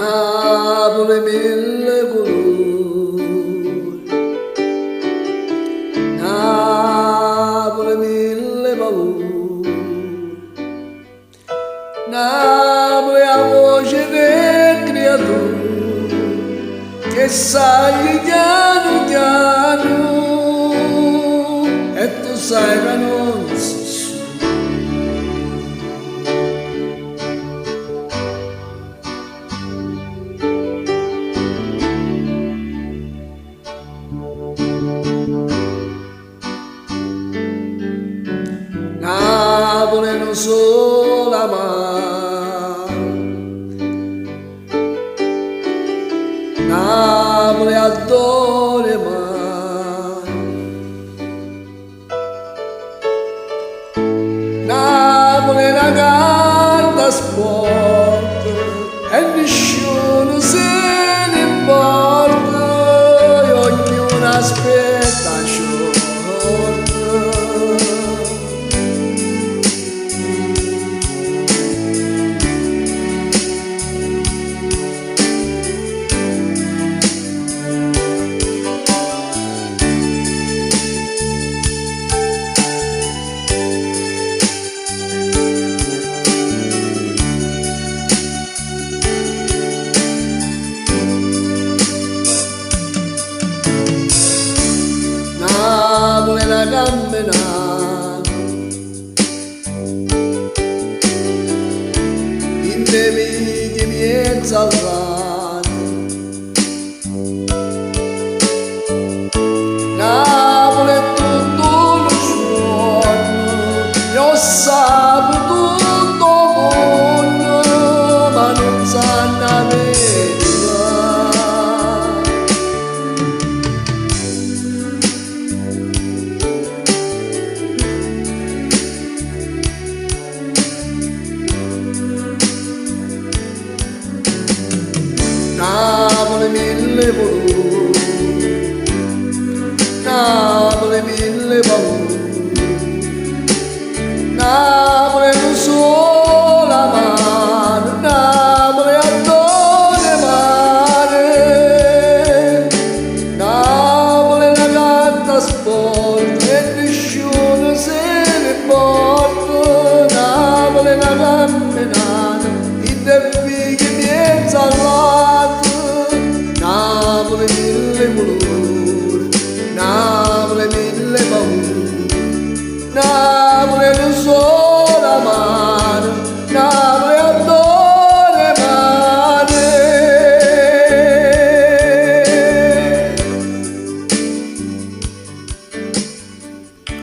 Napoli mille colori, Napoli mille paure, Napoli a voce del creatore che sai piano piano e tu sai che non si sa. Napoli non solo amare, Napoli adora mai, Napoli è una carta sport e nessuno se ne importa e ognuno aspetta ciò. Napoli è una camminata in nemici miei salvati, Napoli è tutto lo giorno, io saputo tutto mondo, ma non sanno la verità. Napoli mille colori, Napoli mille paure, Napoli non solo amare, Napoli adora mare, Napoli è una carta sport e nessuno se ne porta, Napoli è una camminata in nemici miei salvati, Napoli mille colori.